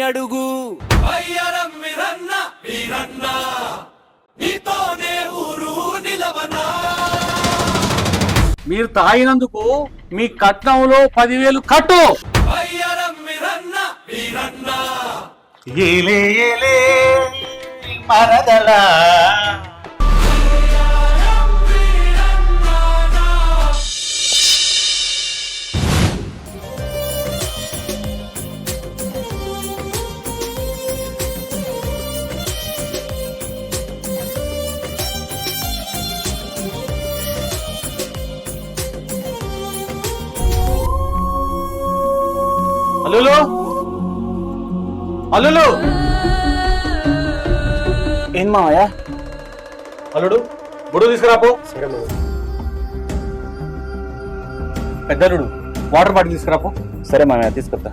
అడుగు మీరు తాగినందుకు మీ కట్నంలో 10,000 కట్టు. ఏలే ఏలే మరదలా అల్లులు అల్లులు ఏం మావయ్య? అల్లుడు బుడు తీసుకురాపో. పెద్దలుడు వాటర్ బాటిల్ తీసుకురాపో. సరే మావయ్య తీసుకొస్తా.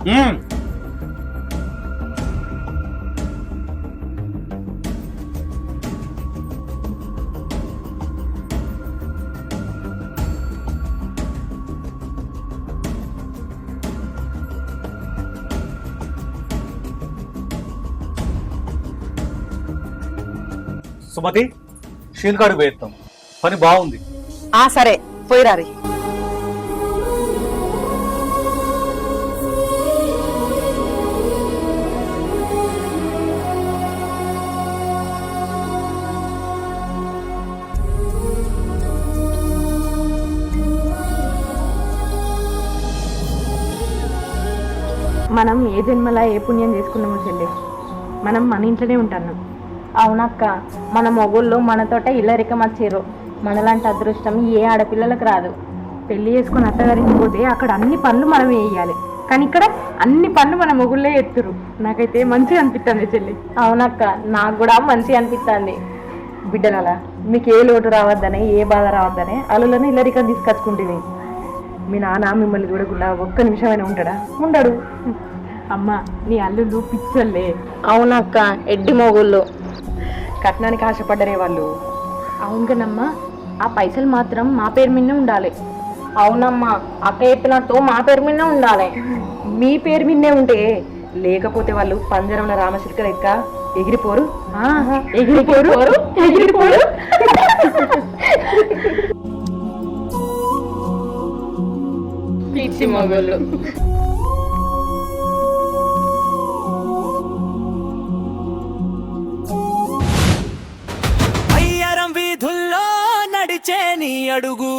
సుమతి షీల్కాడు వేస్తాం, పని బాగుంది. సరే పోయిరారి. మనం ఏ జన్మలా ఏ పుణ్యం చేసుకున్నామో చెల్లి, మనం మన ఇంట్లోనే ఉంటున్నాం. అవునక్క, మన మొగుళ్ళు మనతోట ఇల్లరికం వచ్చారు. మనలాంటి అదృష్టం ఏ ఆడపిల్లలకు రాదు. పెళ్లి చేసుకుని అత్తగారికి పోతే అక్కడ అన్ని పనులు మనం వేయాలి, కానీ ఇక్కడ అన్ని పనులు మన మొగుళ్ళే ఎత్తురు. నాకైతే మంచిగా అనిపిస్తుంది చెల్లి. అవునక్క, నాకు కూడా మంచిగా అనిపిస్తుంది. బిడ్డలలా మీకు ఏ లోటు రావద్దనే, ఏ బాధ రావద్దనే అల్లులను ఇల్లరికం తీసుకొచ్చుకుంటుంది. మీ నాన్న మిమ్మల్ని చూడకుండా ఒక్క నిమిషమైనా ఉంటాడా? ఉండడు. అమ్మ, నీ అల్లుళ్ళు పిచ్చోళ్ళే. అవునక్క, ఎడ్డి మొగుళ్ళు. కట్నానికి ఆశపడ్డరే వాళ్ళు. అవును కనమ్మా, ఆ పైసలు మాత్రం మా పేరు మీదనే ఉండాలి. అవునమ్మా, అక్క చెప్పినట్టు మా పేరు మీదనే ఉండాలి. మీ పేరు మీదనే ఉంటే, లేకపోతే వాళ్ళు పంజరంలో రామచిలుక లెక్క ఎగిరిపోరు. ఎగిరిపోరు ఎగిరిపోరు. పిచ్చి మొగుళ్ళు. అయ్యరం వీధుల్లో నడిచే నీ అడుగు,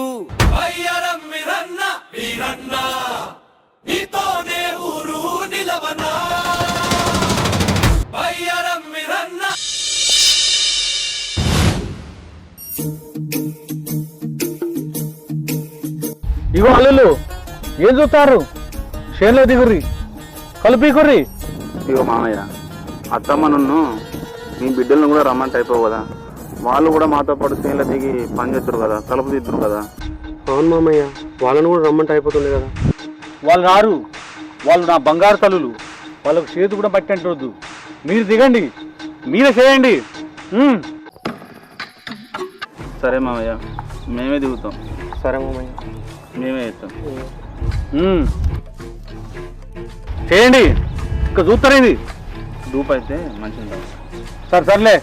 అయ్యరం మిరన్న వీరన్న నీతోనే ఊరు నిలవనా, అయ్యరం మిరన్న. ఇగో అల్లులు ఏం చూస్తారు? షేర్లో దిగుర్రి, కలిపికుర్రి. ఇగో మామయ్య, అత్తమ్మ నన్ను మీ బిడ్డలను కూడా రమ్మంటే అయిపోవు కదా. వాళ్ళు కూడా మాతో పాటు చేనులో దిగి పని చేస్తారు కదా, కలుపు తీద్దరు కదా. అవును మామయ్య, వాళ్ళని కూడా రమ్మంటే అయిపోతుంది కదా. వాళ్ళు రారు, వాళ్ళు నా బంగారు తల్లులు. వాళ్ళకు చేతి కూడా పట్టి అంటొద్దు. మీరు దిగండి, మీరే చేయండి. సరే మామయ్య, మేమే దిగుతాం. సరే మామయ్య, మేమే చేస్తాం. చేయండి, ఇంకా చూస్తారేంది? డూప్ అయితే మంచిది. సరే సర్లే.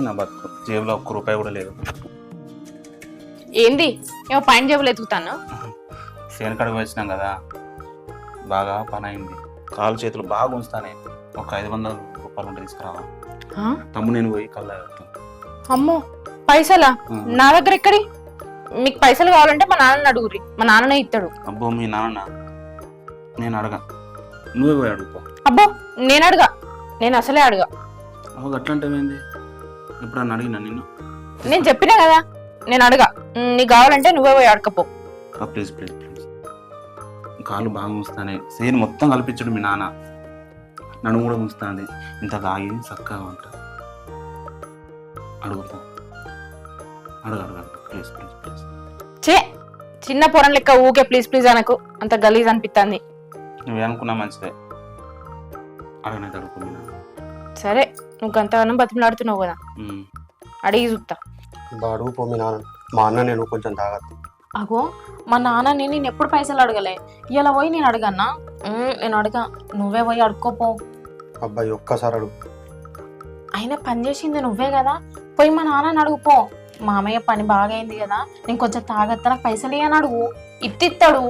నా బతుకు జేబులో ఒక్క రూపాయి కూడా లేదు. ఏంది ఏమో పైన జేబులు ఎతుకుతాను. శేనకడకు వచ్చినాం కదా, బాగా పని అయింది, కాలు చేతులు బాగా ఉంచుతానే. ఒక 500 రూపాయలు ఉంటే తీసుకురావా? తమ్ముడు నేను పోయి కల్లా వెళ్తాను. అమ్మో పైసలా? నా దగ్గర ఎక్కడి? మీకు పైసలు కావాలంటే మా నాన్న అడుగురి, మా నాన్ననే ఇస్తాడు. అబ్బో మీ నాన్న నేను అడగా, నువ్వే పోయి అడుగుతావు. అబ్బో నేను అడగా, నేను అసలే అడగా. అవు అట్లాంటివేంది? ఇప్పుడు నన్ను అడిగినా నిన్ను? నేను చెప్పినా కదా నేను అడగా, నీకు కావాలంటే నువ్వే పోయి అడకపో. ప్లీజ్ ప్లీజ్ ప్లీజ్, కాళ్ళు బాగా ఉంచుతానే. సేను మొత్తం కల్పించడు మీ నాన్న, నన్ను కూడా ఉంచుతాంది. ఇంత తాగి చక్కగా ఉంటా. అడుగుతా, అడుగు అడుగు అడుగు, ప్లీజ్ ప్లీజ్ ప్లీజ్. చే చిన్న పొరం లెక్క ఊకే ప్లీజ్ ప్లీజ్ అనకు, అంత గలీజ్ అనిపిస్తుంది. నువ్వేనుకున్నా మంచిదే, అడగనైతే అడుగు మీ నాన్న. సరే నువ్వు గంతగానం బతిమలాడుతున్నావు కదా, అడిగి చూస్తా. అడుగు పో మీ నాన్న. మా అన్న నేను కొంచెం తాగద్దు. అగో మా నాన్న నేను ఎప్పుడు పైసలు అడగలే, ఇలా పోయి నేను అడగన్నా? నేను అడగా, నువ్వే పోయి అడుక్కోపో. అబ్బాయి ఒక్కసారి అడుగు. అయినా పని చేసింది నువ్వే కదా, పోయి మా నాన్నని అడుగుపో. మామయ్య పని బాగా అయింది కదా, నేను కొంచెం తాగత్తా, నాకు పైసలు ఇయ్యని అడుగు, ఇత్తిస్తాడు.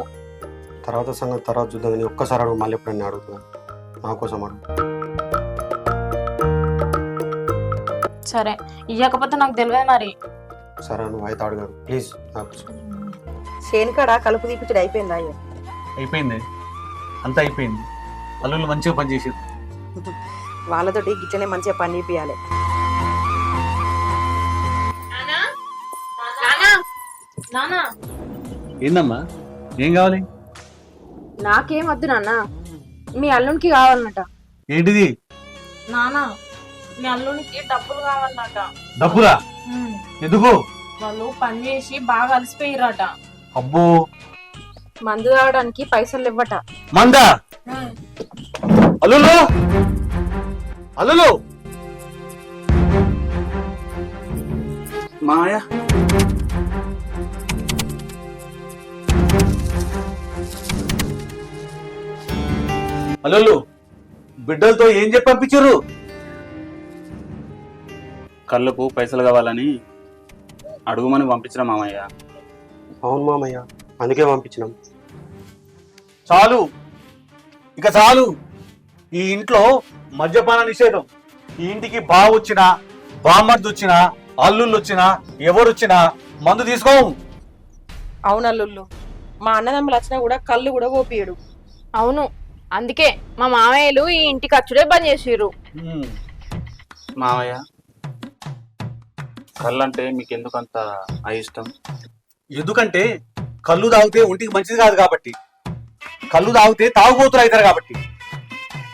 తర్వాత సంగతి తర్వాత చూద్దాం, నేను ఒక్కసారి అడుగు. మళ్ళీ ఎప్పుడు నేను అడుగుతున్నా, నా కోసం అడుగు. సరే ఇయ్యకపోతే నాకు తెలియదు మరి. సరే నువ్వు అయితే అడగారు ప్లీజ్ నాకు. శేనికాడ కలుపు తీపిచ్చుడు అయిపోయిందా? అయ్యో అయిపోయింది, అంతా అయిపోయింది. అల్లుళ్ళు మంచిగా పనిచేసారు. వాళ్ళతోటి గిట్లనే మంచిగా పని చేపియాలి. ఏందమ్మా, ఏం కావాలి? నాకేం వద్దు నాన్న, మీ అల్లునికి కావాలన్నట. ఏంటిది? నానా మీ అల్లునికి డబ్బులు కావాలన్నట. డబ్బురా? ఎందుకు? వాళ్ళు పని చేసి బాగా అలసిపోయిరట. అబ్బో, మందు తాగడానికి పైసలు ఇవ్వట. మందా? అల్లులు అల్లులు మాయా అల్లులు బిడ్డలతో ఏం చెప్పి పంపించారు? కళ్ళకు పైసలు కావాలని అడుగుమని పంపించిన మామయ్య. అవును మామయ్య, అందుకే పంపించినాం. చాలు, ఇక చాలు. ఈ ఇంట్లో మద్యపాన నిషేధం. ఈ ఇంటికి బావ వచ్చినా, బామ్మర్ది వచ్చినా, అల్లుళ్ళు వచ్చినా, ఎవరు వచ్చినా మందు తీసుకోము. అవునల్లుళ్ళు, మా అన్నదమ్ములు వచ్చినా కూడా కళ్ళు కూడా ఓపియడు. అవును, అందుకే మా మామయ్యలు ఈ ఇంటికి ఖర్చుడే బంద్ చేసిర్రు. మామయ్య కళ్ళంటే మీకు ఎందుకంత ఇష్టం? ఎందుకంటే కళ్ళు తాగితే ఒంటికి మంచిది కాదు కాబట్టి, కళ్ళు తాగితే తాగుబోతులు అవుతారు కాబట్టి.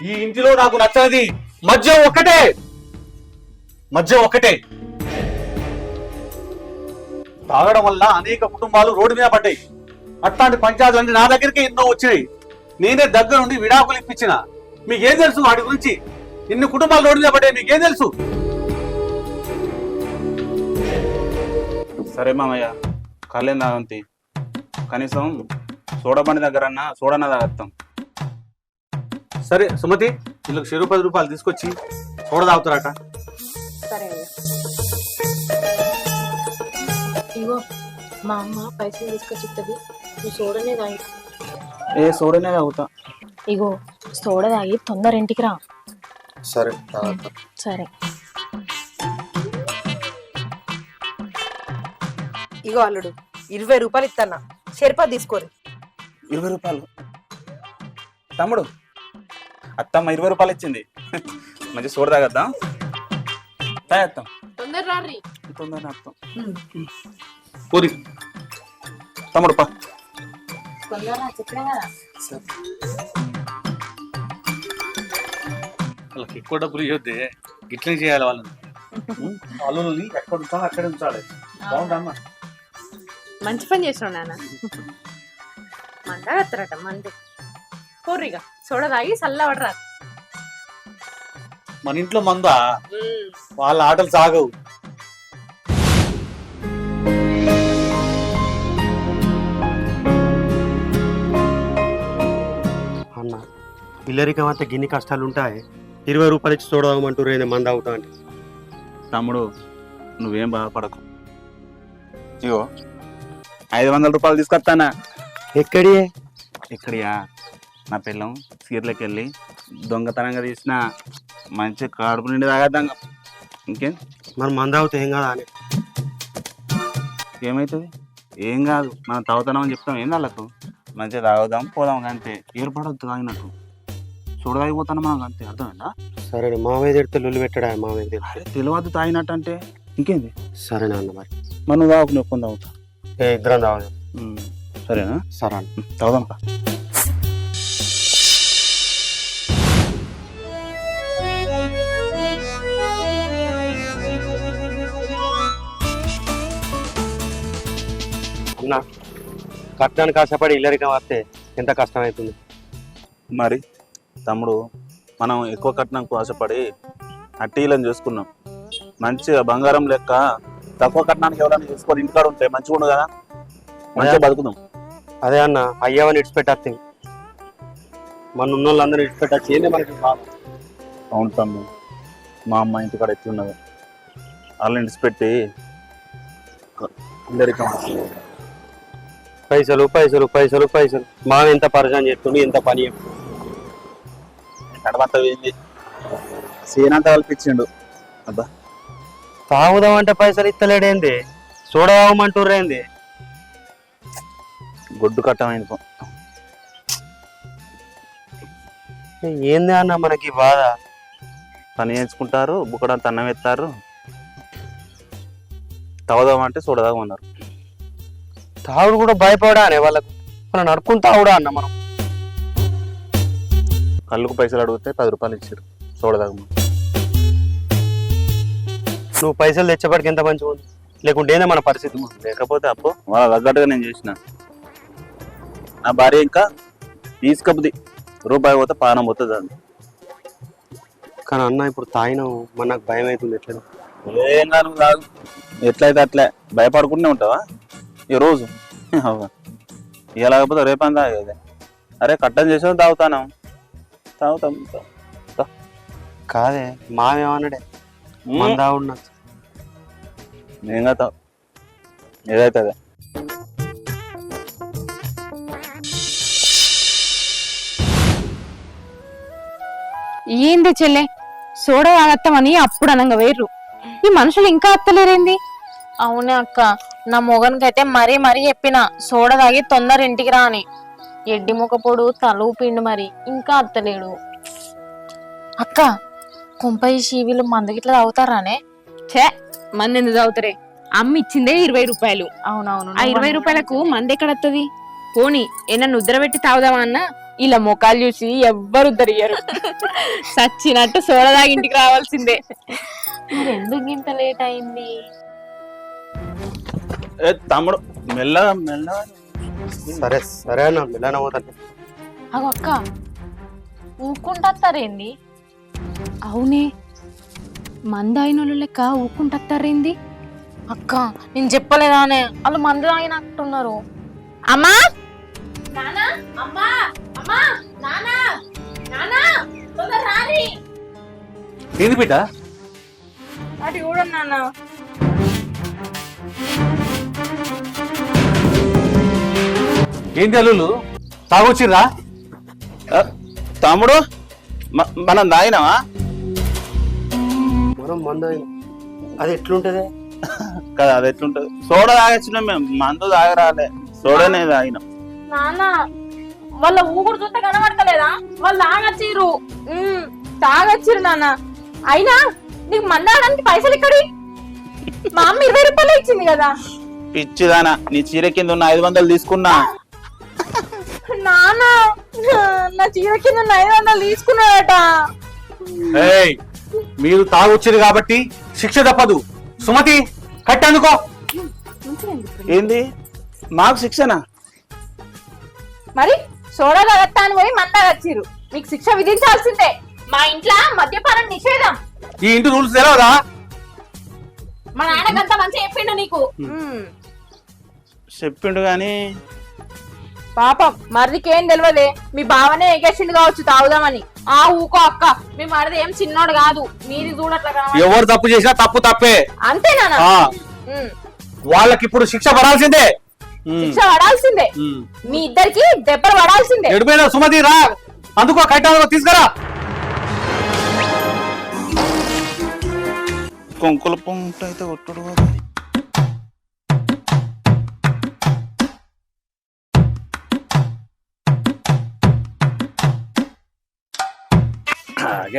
ఈ ఇంటిలో నాకు నచ్చనిది మద్యం ఒక్కటే, మద్యం ఒక్కటే. తాగడం వల్ల అనేక కుటుంబాలు రోడ్డు మీద పడ్డాయి. అట్లాంటి పంచాయతీలన్నీ నా దగ్గరికి ఎన్నో వచ్చినాయి. నేనే దగ్గర నుండి విడాకులు ఇప్పించిన. మీకేం తెలుసు వాటి గురించి? ఇన్ని కుటుంబాలు రోడ్డు మీద పడ్డాయి, మీకేం తెలుసు? సరే మామయ్య, కళ్ళేం తాగంతి, కనీసం సోడా బండి దగ్గరన్నా సోడానా తాగత్తాం. సరే సుమతి, వీళ్ళకి 10 రూపాయలు తీసుకొచ్చి సోడా తాగుతారట. సరే అయ్యా. ఇగో మా అమ్మ పైసలు తీసుకొచ్చి ఇస్తుంది, నువ్వు సోడనే తాగి. ఏ సోడానే తాగుతా. ఇగో సోడ తాగి తొందర ఇంటికి రా. సరే సరే. ఇగో అల్లుడు 20 రూపాయలు ఇస్తానా, షెర్పా తీసుకోరు. 20 రూపాయలు? తమ్ముడు అత్తమ్మ 20 రూపాయలు ఇచ్చింది, మంచి సోడ తాగద్దాం. తాగేస్తాం, తొందర రారి. తొందరగా అత్తాం. పూరి తమ్ముడు పా. తొందర చెప్పినా కదా. వాళ్ళకి ఎక్కువ డబ్బులు ఇవ్వద్దే, ఇట్లనే చేయాలి వాళ్ళని. అల్లుల్ని ఎక్కడ ఉంచాలో అక్కడే ఉంచాలి. బాగుందమ్మా, మంచి పని చేసినావు నాన్న. మందా కత్తరట మంది కోర్రిగా సోడ తాగి చల్లబడరా. మన ఇంట్లో మందా, వాళ్ళ ఆటలు సాగవు. అన్న ఇల్లరికం అంతా గిన్ని కష్టాలు ఉంటాయి. 20 రూపాయలు ఇచ్చి చూడమంటూ రేనే మంది అవుతా అంటే తమ్ముడు నువ్వేం బాధపడకు. ఇగో 500 రూపాయలు తీసుకొస్తానా. ఎక్కడి ఎక్కడియా? నా పిల్లం సీర్లకి వెళ్ళి దొంగతనంగా తీసిన మంచి కడుపు నిండి తాగద్దాం. ఇంకేం మరి మంద అవుతే ఏం కదా అని ఏమవుతుంది? ఏం కాదు, మనం తాగుతున్నాం అని చెప్తాం. ఏం వాళ్ళకు మంచిగా తాగుదాం పోదాం అంతే. ఏర్పడద్దు తాగినట్టు చూడదాగిపోతాను మనం అంతే. అర్థమైందా? సరే మామయ్య తిడితే లొల్లి పెట్టడా మామయ్య తిడితే తెలియదు తాగినట్టు అంటే ఇంకేంది. సరేనా అన్న మరి మనం తాగు నొప్పి తాగుతా. ఇద్దరం తాగుదాం. సరేనా? సరే అన్న తాగుదాం. అన్న కట్నానికి ఆశపడి ఇల్లరికం వస్తే ఎంత కష్టం అవుతుంది. మరి తమ్ముడు మనం ఎక్కువ కట్నంకు ఆశపడి అట్టీలను చూసుకున్నాం. మంచిగా బంగారం లెక్క తక్కువ కట్నానికి ఎవరైనా చూసుకొని ఇంటికాడ ఉంటే మంచిగా ఉండదు కదా, మంచిగా బతుకుదాం. అదే అన్న అయ్యావని ఇడిచిపెట్టేస్తాం. మన ఉన్న వాళ్ళందరూ ఇడిచిపెట్టచ్చు. ఏంది మనకి బాగా. అవును తమ్ముడు, మా అమ్మ ఇంటికాడ ఎట్లున్నది వాళ్ళని ఇడిచిపెట్టి ఇల్లరికం పైసలు పైసలు పైసలు పైసలు మామ ఎంత పరిచయం చేస్తుండు, ఎంత పని కడమంతా ఏంది సేనంతా కల్పించిండు. అబ్బా తాగుదాం అంటే పైసలు ఇస్తలేడేంది, చూడదామంటుర్రేంది. గొడ్డు కట్టమైంది. ఏంది అన్న మనకి బాధ. పని చేయించుకుంటారు, బుక్కడంత అన్నం ఎత్తారు, తాగుదామంటే చూడదామన్నారు. తాగుడు కూడా భయపడా అనే వాళ్ళకు, మనం నడుకుని తాగుడా అన్న. మనం కళ్ళుకు పైసలు అడిగితే 10 రూపాయలు ఇచ్చారు చూడదాగమని. నువ్వు పైసలు తెచ్చేపటికి ఎంత మంచిగా ఉంది, లేకుంటే ఏందా మన పరిస్థితి. లేకపోతే అప్పు వాళ్ళ తగ్గట్టుగా నేను చేసిన. నా భార్య ఇంకా తీసుకపోతే రూపాయి పోతే పానం పోతుంది అది. కానీ అన్న ఇప్పుడు తాగినావు, మన నాకు భయం అవుతుంది. ఎట్లా ఏం కాదు కాదు, ఎట్లయితే అట్లే భయపడుకుంటూనే ఉంటావా ఈ రోజు. ఇక లేకపోతే రేపని తాగేది. అరే కట్టం చేసేది తాగుతాను, తాగుతాం. కాదే మామేమన్నాడే మన తాగుడు నేను కదా ఏదైతే అదే. ఏంది చెల్లె సోడా తాగత్తమని అప్పుడు అనంగా వేర్రు, ఈ మనుషులు ఇంకా అత్తలేరేంది? అవునే అక్క, నా మొగన్కైతే మరీ మరీ చెప్పిన సోడా తాగి తొందర ఇంటికి రా అని. ఎడ్డి ముఖపోడు తలూపిండు మరి ఇంకా అత్తలేడు. అక్క కుంపై శీవిలు మందగిట్లా తాగుతారానే? ఛే మంది ఎందుకు తాగుతారే, అమ్మ ఇచ్చిందే 20 రూపాయలు. అవునవును, ఆ 20 రూపాయలకు మంది ఎక్కడత్తది? పోనీ ఏమన్నా ఉద్దర పెట్టి తాగుదామా అన్న, ఇలా మొఖాలు చూసి ఎవ్వరు ఉద్దరియ్యరు. సచ్చినట్టు సోడా తాగి ఇంటికి రావాల్సిందే. మరి ఎందుకు ఇంత లేట్ అయింది? ఏ తమ్ముడు మెల్లగా మెల్లగా. సరే సరే అన్న మెల్లన పోతాను. అగో అక్క ఊక్కుంటారేంది? అవునే మంద అయినోళ్ళు లెక్క ఊక్కుంటారేంది? అక్క నేను చెప్పలేదానే, వాళ్ళు మందు తాగినట్టున్నారు. అమ్మా నానా, అమ్మా అమ్మా నానా నానా తొందర రాని. ఏంది బిడ్డ? అది కూడా నాన్న. ఏంది అల్లులు తాగొచ్చిర్రా? తమ్ముడు మనం తాగినావా? మనం మంద అది ఎట్లుంటది కదా, అది ఎట్లుంటది. సోడా తాగొచ్చినాం మేము, మందు తాగరాలే, సోడానే తాగినాం. నాన్న వాళ్ళ ఊగుడు చూస్తే కనబడతలేదా? వాళ్ళు తాగచ్చిర్రు, తాగచ్చిర్రు నాన్న. అయినా నీకు మందాడానికి పైసలు ఇక్కడి? మా అమ్మ 20 రూపాయలు ఇచ్చింది కదా. పిచ్చిదానా, నీ చీర కింద ఉన్న 500 తీసుకున్నా. నాన్న నా చీర కింద 500 తీసుకున్నాడట. ఏయ్ మీరు తాగొచ్చింది కాబట్టి శిక్ష తప్పదు. సుమతి కట్టేందుకో. ఏంది మాకు శిక్షణ? మరి సోడా తాగత్తా అని పోయి మంద తాగచ్చిర్రు, మీకు శిక్ష విధించాల్సిందే. మా ఇంట్లో మద్యపానం నిషేధం. ఈ ఇంటి రూల్స్ తెలవదా? మా నాన్నకంతా మంచిగా చెప్పిండు నీకు. చెప్పిండు గాని పాపం మరిదికేం తెలియదే, మీ బావనే ఎగేసిండు కావచ్చు తాగుదామని. ఆ ఊకో అక్క మీ మరిది ఏం చిన్నోడు కాదు మీది చూడట్లా ఎవరు తప్పు చేసినా తప్పు తప్పే. అంతేనా ఆ, వాళ్ళకి ఇప్పుడు శిక్ష పడాల్సిందే. శిక్ష పడాల్సిందే మీ ఇద్దరికి దెబ్బలు పడాల్సిందే. ఎడుపోయిన సుమతి రా, అందుకో కట్టాలో తీసుకురా. కొంకుల పొంట అయితే కొట్టుడు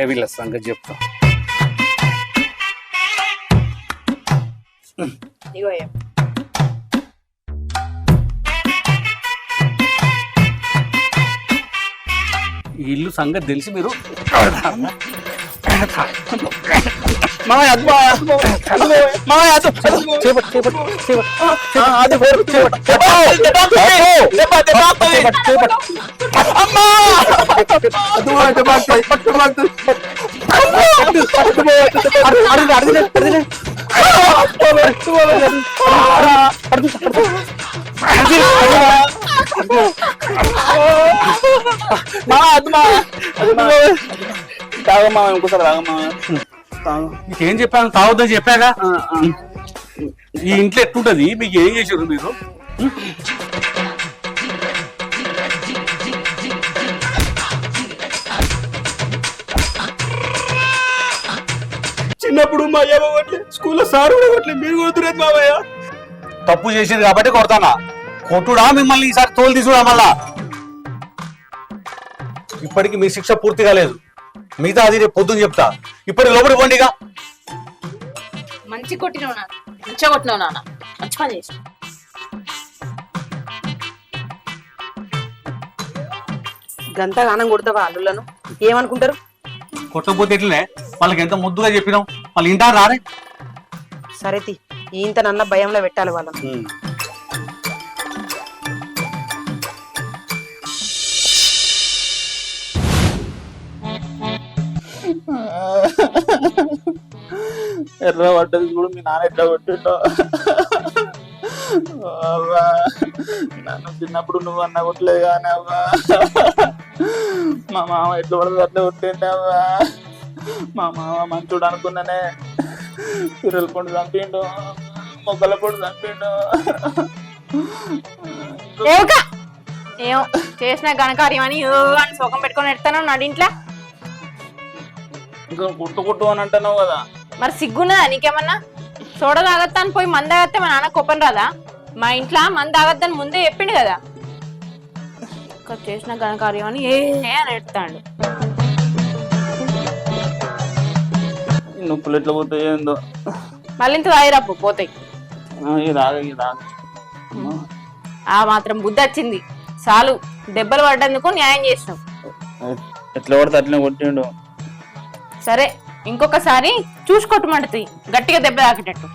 వీళ్ళ సంగతి చెప్తా. ఇగో ఈ ఇల్లు సంగతి తెలిసి మీరు తాగమ్మా ఇంకోసారి తాగమ్మా. మీకేం చెప్పాను, తాగొద్దని చెప్పాగా. ఈ ఇంట్లో ఎట్లుంటది, మీకు ఏం చేసారు మీరు? చిన్నప్పుడు మా అయ్య కొట్లే, స్కూల్లో సార్ కూడా కొట్లే, మీరు కొడుతున్నారు మామయ్య. తప్పు చేసింది కాబట్టి కొడతానా? కొట్టుడా మిమ్మల్ని ఈసారి తోలు తీసుకురా మళ్ళా. ఇప్పటికి మీ శిక్ష పూర్తిగా లేదు, మిగతా అది రేపు పొద్దున్న చెప్తా. ఇప్పటికి లోపలికి పోండిగా. మంచి కొట్టినావు నాన్న, మంచిగా కొట్టినావు నాన్న, మంచి పని చేసి. గంట గానం కొడతావా అల్లులను ఏమనుకుంటారు? కొట్టకపోతే ఎట్లనే, వాళ్ళకి ఎంత ముద్దుగా చెప్పినాం, వాళ్ళు ఇంటారు రారే. సరేతి ఇంత నన్న భయంలో పెట్టాలి వాళ్ళని. ఎర్ర పడ్డది కూడా మీ నాన్న ఎట్లా కొట్టిండో. అవ్వా నన్ను చిన్నప్పుడు నువ్వు అన్న కొట్టలేదు కానీ అవ్వా, మా మామ ఎట్లా పడుతుంది అట్లా కొట్టిండి అవ్వా. మా మామ మంచోడు అనుకున్నానే, పిల్లల పొండు చంపిండు, మొక్కల పొండు చంపిండు. ఏమో చేసిన ఘనకార్యం అని సుఖం పెట్టుకొని ఎడతాను నడింట్లా. ఇంకా కుట్టు అని అంటున్నావు కదా. మరి సిగ్గున్నదా నీకేమన్నా? సోడా తాగత్తా అని పోయి మంద తాగత్తే మా నాన్న కోపం రాదా? మా ఇంట్లో మంద తాగద్దని ముందే చెప్పిండు కదా. చేసిన ఘనకార్యం అని అని ఎడతాడు. నొప్పులు ఎట్లా పోతాయి ఏందో. మళ్ళీ ఇంత తాగిరాపు పోతాయి. ఆ మాత్రం బుద్ధి వచ్చింది చాలు. దెబ్బలు పడ్డందుకు న్యాయం చేసినాం. ఎట్లా పడితే అట్లనే కొట్టిండు. సరే ఇంకొకసారి చూసుకొట్టమంటుంది గట్టిగా దెబ్బ తాకేటట్టు.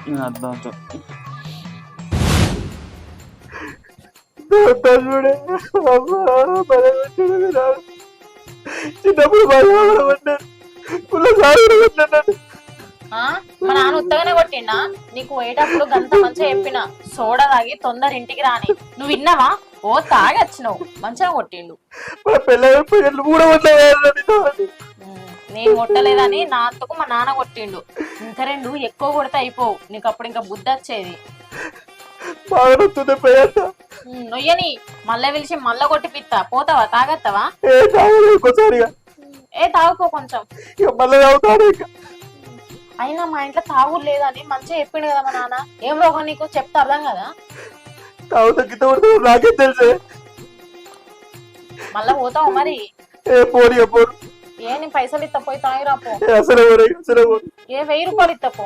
చిన్నప్పుడు మా నాన్న ఉత్తగానే కొట్టిండా? నీకు పోయేటప్పుడు గంత మంచిగా చెప్పిన సోడా తాగి తొందర ఇంటికి రాని, నువ్వు విన్నావా? ఓ తాగి వచ్చినావు, మంచిగా కొట్టిండు. నేను కొట్టలేదని నా అంతకు మా నాన్న కొట్టిండు. ఇంకా రెండు ఎక్కువ కొడితే అయిపోవు, నీకు అప్పుడు ఇంకా బుద్ధి వచ్చేది. నొయ్యని మళ్ళా పిలిచి మళ్ళా కొట్టి పిత్తా. పోతావా? తాగత్తావా? ఏ తాగుకో కొంచెం. అయినా మా ఇంట్లో తాగుడు లేదని మంచిగా చెప్పిండు కదా మా నాన్న. ఏం రోగం నీకు చెప్తా అర్థం కదా. నాకే తెలుసే. మళ్ళా పోతావు మరి? ఏ నీ పైసలు ఇస్తా, పోయి తాగిరాపో. ఏ 1000 రూపాయలు ఇస్తాపో.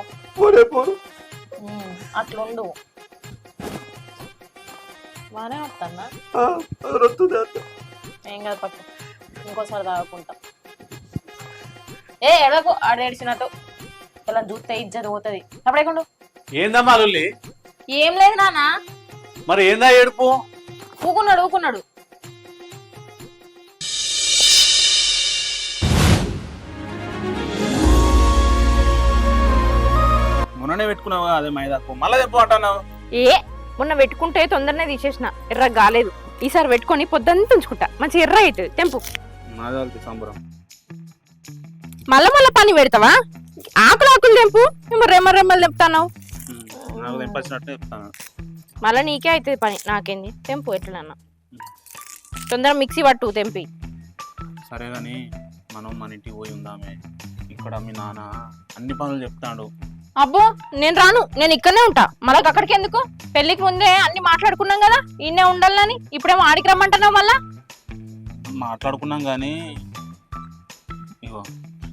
అట్లుండు. బానే వస్తుందా? ఏం కాదు, పట్టు. ఇంకోసారి తాగుకుంటా. ఏ ఎడకు ఆడేడిచినట్టు ఇలా చూస్తే ఇజ్జత పోతుంది. అప్పుడేకుండు. ఏందమ్మా లొల్లి? ఏం లేదు నాన్న. మరి ఏందా ఏడుపు? ఊకున్నాడు. మొన్ననే పెట్టుకున్నావు అదే మైదాకు, మళ్ళీ చెప్పు అంటున్నావు. మొన్న పెట్టుకుంటే తొందరనే తీసేసిన, ఎర్ర కాలేదు. ఈసారి పెట్టుకొని పొద్దంతా ఉంచుకుంటా, మంచి ఎర్ర అవుతుంది. తెంపు. నాది సంబరం. మళ్ళా మళ్ళా పని పెడతావా? ఆకులు తెంపు, ఏమో రెమ్మలు తెంపుతాను. నాకు తెంపచ్చినట్టు చెప్తాను. మళ్ళీ నీకే అవుతుంది పని, నాకేంది? తెంపు ఎట్లన్నా తొందరగా మిక్సీ పట్టు తెంపి. సరే కానీ మనం మన ఇంటికి పోయి ఉందామే. ఇక్కడ మీ నాన్న అన్ని పనులు చెప్తాడు. అబ్బో నేను రాను, నేను ఇక్కడనే ఉంటా. మళ్ళీ అక్కడికి ఎందుకు? పెళ్లికి ముందే అన్ని మాట్లాడుకున్నాం కదా ఈయనే ఉండాలని. ఇప్పుడేమో ఆడికి రమ్మంటున్నావు మళ్ళా? మాట్లాడుకున్నాం కానీ ఇగో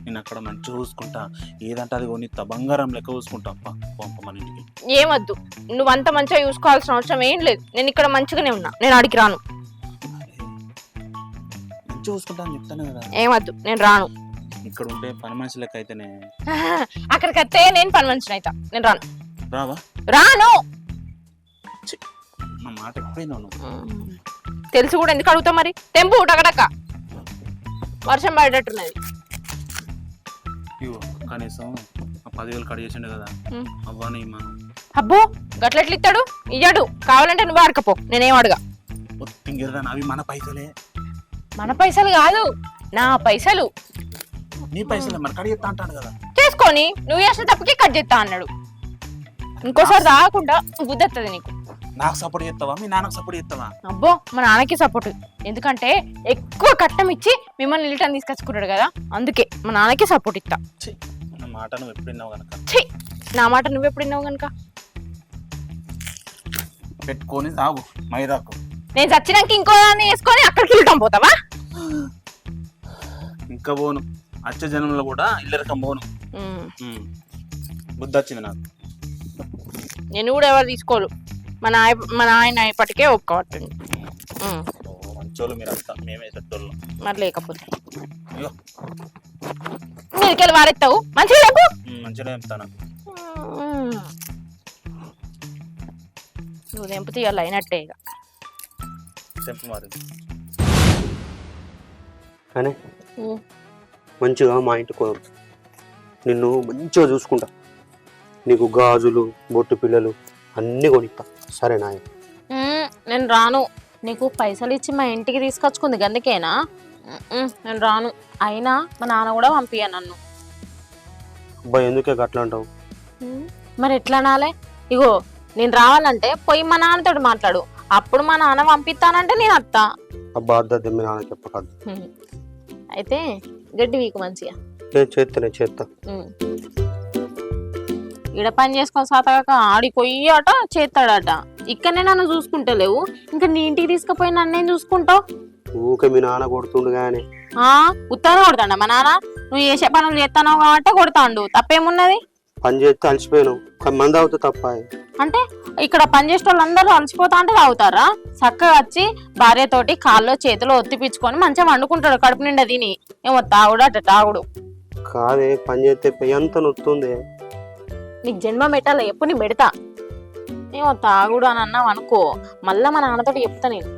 నేను అక్కడ మంచిగా చూసుకుంటా, ఏదంటే అది కొనిస్తా, బంగారం లెక్క చూసుకుంటా. పంప మన ఇంటికి. ఏమద్దు, నువ్వు అంత మంచిగా చూసుకోవాల్సిన అవసరం ఏం లేదు. నేను ఇక్కడ మంచిగానే ఉన్నా, నేను ఆడికి రాను. మంచిగా చూసుకుంటా అని చెప్తాను కదా. ఏమద్దు, నేను రాను. ఇక్కడ ఉంటే పని మనిషి లెక్క అయితేనే. అక్కడికి వస్తే నేను పని మనిషిని అవుతా, నేను రాను. రావా? రాను. నా మాట ఎప్పుడైనా తెలుసు కూడా ఎందుకు అడుగుతావు మరి? తెంపు టకటక, వర్షం పడేటట్టున్నది. ఇగో కనీసం 10,000 కట్ చేసిండు కదా, అవ్వని మనం. అబ్బో గట్లెట్లు ఇస్తాడు? ఇయ్యాడు. కావాలంటే నువ్వు అడకపో, నేనేం అడగా. అవి మన పైసలే. మన పైసలు కాదు, నా పైసలు. నీ పైసలే మరి, కట్ చేస్తా అంటాడు కదా. చేసుకొని నువ్వు చేసిన తప్పుకి కట్ చేస్తా అన్నాడు. ఇంకోసారి రాకుండా బుద్ధి నీకు. నాకు సపోర్ట్ చేస్తావా, మీ నాన్నకు సపోర్ట్ చేస్తావా? అబ్బో మా నాన్నకి సపోర్ట్. ఎందుకంటే ఎక్కువ కట్టం ఇచ్చి మిమ్మల్ని రిటర్న్ తీసుకొచ్చుకుంటాడు కదా, అందుకే మా నాన్నకి సపోర్ట్ ఇస్తా. నా మాట నువ్వు ఎప్పుడు విన్నావు కనుక. నా మాట నువ్వు ఎప్పుడు విన్నావు కనుక. పెట్టుకొని సాగు మైదాకు. నేను చచ్చినాక ఇంకో దాన్ని వేసుకొని అక్కడికి వెళ్తాం పోతావా? ఇంకా పోను, వచ్చే జనంలో కూడా ఇల్లరకం పోను. బుద్ధి వచ్చింది నాకు. నేను కూడా ఎవరు తీసుకోరు. మా నాయన ఇప్పటికే ఒప్పుకోవట్టుంది. మంచోళ్ళు మీరు అంతా, మేమే చెట్టోళ్ళు. మరి లేకపోతే మీరికెళ్ళి వారెత్తావు. మంచిగా చెప్పు. మంచిగా చెప్తాను. నువ్వు తెంపు తీయాలి అయినట్టే ఇక. తెంపు మరి. కానీ మంచిగా మా ఇంటికి నిన్ను మంచిగా చూసుకుంటా. నీకు గాజులు, బొట్టు పిల్లలు అన్నీ కొనిస్తా. సరేనా? నేను రాను. నీకు పైసలు ఇచ్చి మా ఇంటికి తీసుకొచ్చుకుంది అందుకేనా? నేను రాను. అయినా మా నాన్న కూడా పంపియా నన్ను. అబ్బాయి ఎందుకే అట్లా అంటావు? మరి ఎట్లా అనాలే? ఇగో నేను రావాలంటే పోయి మా నాన్నతో మాట్లాడు. అప్పుడు మా నాన్న పంపిస్తానంటే నేను వస్తా. అబ్బా అద్దద్దు, మీ నాన్న చెప్పకద్దు. అయితే గడ్డి వీకు మంచిగా. నేను చేస్తా. ఈడ పని చేసుకొని సాతగాక ఆడికి పోయాట చేస్తాడట. ఇక్కడనే నన్ను చూసుకుంటలేవు, ఇంకా నీ ఇంటికి తీసుకుపోయి నన్నేం చూసుకుంటావు? ఊకే మీ నాన్న కొడుతుండు గానీ. ఉత్తానే కొడతాడా మా నాన్న? నువ్వు చేసే పనులు చేస్తావు కాబట్టి కొడతాండు. తప్పేమున్నది? పని చేస్తే అలసిపోయాను, మంది అవుతా తప్ప. అంటే ఇక్కడ పని చేసే వాళ్ళందరూ అలసిపోతా అంటే తాగుతారా? చక్కగా వచ్చి భార్యతోటి కాల్లో చేతిలో ఒత్తిపించుకొని మంచిగా వండుకుంటాడు కడుపు నిండా తిని. ఏమో తాగుడు అట తాగుడు కాదే, పని చేస్తే ఎంత నొత్తుంది. నీకు జన్మ పెట్టాలి, ఎప్పుడు నీ పెడతా. ఏమో తాగుడు అని అన్నావు అనుకో, మళ్ళా మా నాన్నతో చెప్తా నేను.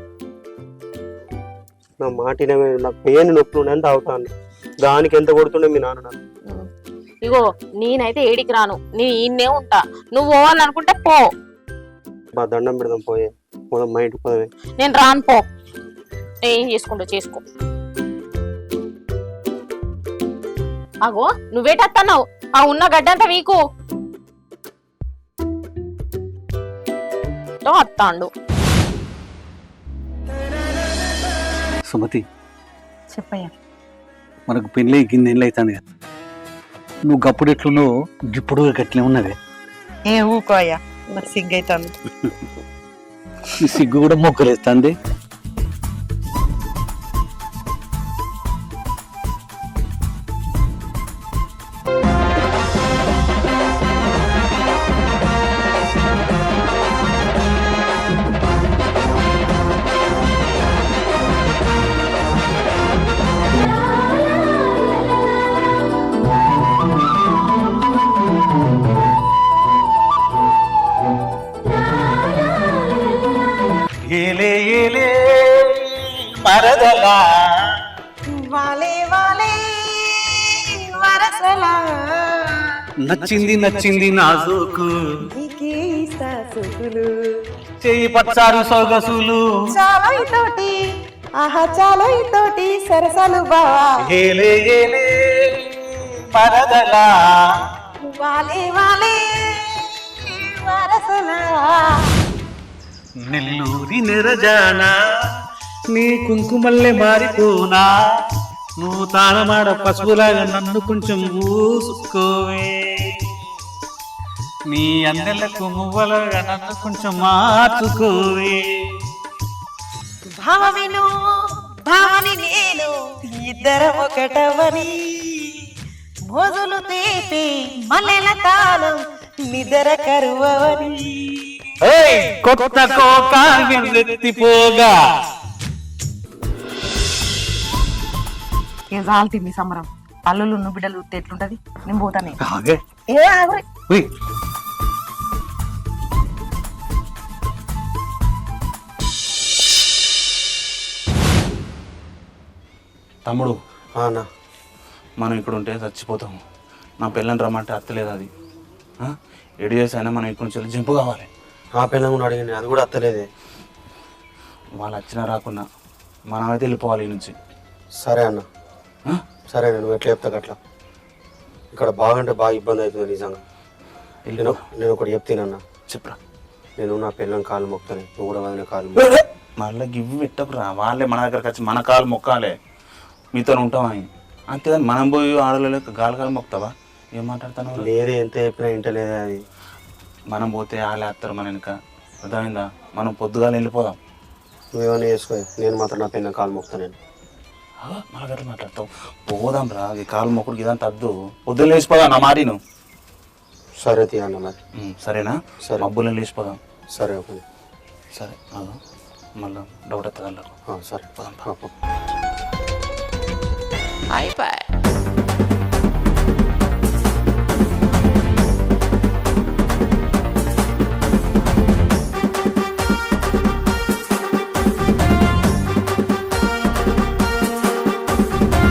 నా మాట నాకు పేరు నొప్పులు అని తాగుతాను. దానికి ఎంత కొడుతుండే మీ నాన్న నన్ను. ఇగో నేనైతే ఏడికి రాను, నేను ఈయన్నే ఉంటా. నువ్వు పోవాలనుకుంటే పో. బా దండం పెడదాం, పోయే పోదాం మా ఇంటికి పోదామే. నేను రాను, పో. ఏం చేసుకుంటా చేసుకో. అగో నువ్వేటన్నావు? ఆ ఉన్న గడ్డంతా వీకు అత్తాండు. సుమతి, చెప్పయ్యా. మనకు పెళ్ళి కిందేళ్ళు అవుతుంది కదా, నువ్వు గప్పుడు ఎట్లున్నావు ఇప్పుడు గట్లే ఉన్నది. ఏ ఊకో అయ్యా, నాకు సిగ్గు అవుతుంది. సిగ్గు కూడా మొక్కలేస్తుంది. ఏలే ఏలే మరదలా వాలే వాలే వరసలా నచ్చింది నచ్చింది నాజుకు నీకే సాసుకులు చెయ్యి పచ్చారు సొగసులు చాలా తోటి ఆహా చాలా తోటి సరసాలు బావా. ఏలే ఏలే మరదలా నెల్లూరి నెరజానా నీ కుంకుమల్లే మారిపోనా నువ్వు తానమాడ పసుపులాగా నన్ను కొంచెం ఊసుకోవే నీ అందెలకు మువ్వలుగా నన్ను కొంచెం మార్చుకోవే భావవిను భావని నేను ఇద్దరం ఒకటవని మోజులు తీపి మల్లెల తాళం నిద్ర కరువని కొత్త కోక ఎత్తిపోగా ఏం చాలు మీ సమరం అల్లులు నువ్వు బిడ్డలు ఉత్తే ఎట్లుంటది నేను పోతానే ఆగే. ఏ ఆగురే. ఉయ్. తమ్ముడు అన్న మనం ఇక్కడ ఉంటే చచ్చిపోతాము నా పిల్లని రమ్మంటే అత్తలేదు అది ఎడు చేసి అయినా మనం ఇక్కడ నుంచి జింపు కావాలి ఆ పిల్లలు కూడా అడిగింది, అది కూడా అత్తలేదే. వాళ్ళు వచ్చినా రాకున్నా మనమైతే వెళ్ళిపోవాలి ఈ నుంచి. సరే అన్న, ఆ? సరే నువ్వు ఎట్లా చెప్తా అట్లా. ఇక్కడ బాగంటే బాగా ఇబ్బంది అవుతుంది నిజంగా. నేను ఒకటి చెప్తానన్నా, చెప్పరా. నేను నా పిల్లని కాలు మొక్తాను, నువ్వు కూడా వదిన కాలు మళ్ళీ గివ్వి పెట్టకురా. వాళ్ళే మన దగ్గరకు వచ్చి మన కాలు మొక్కాలే, మీతో ఉంటామని. అంతేగాని మనం పోయి ఆడలేక గాలి మొక్తావా? ఏం మాట్లాడుతాను? లేదే, ఎంత చెప్పినా ఇంటలేదే. అది మనం పోతే వాళ్ళే వస్తారు మన వెనుక. అర్థమైందా? మనం పొద్దుగాల వెళ్ళిపోదాం. నువ్వేమైనా చేసుకో, నేను మాత్రం నా పిల్లని కాలు మొక్తాను. నేను మన గట్ల మాట్లాడతావు. పోదాం రా, ఈ కాలు మొక్కుడికి ఇదంతా అద్దు. పొద్దున్న లేచిపోదాం నా మాటిను. సరే తీ అన్న మరి. సరేనా? సరే. మబ్బులను లేచిపోదాం. సరే ఓకే. సరే మళ్ళీ డౌట్ వస్తుంది అందులో. సరే పోదాం. అయిపోయి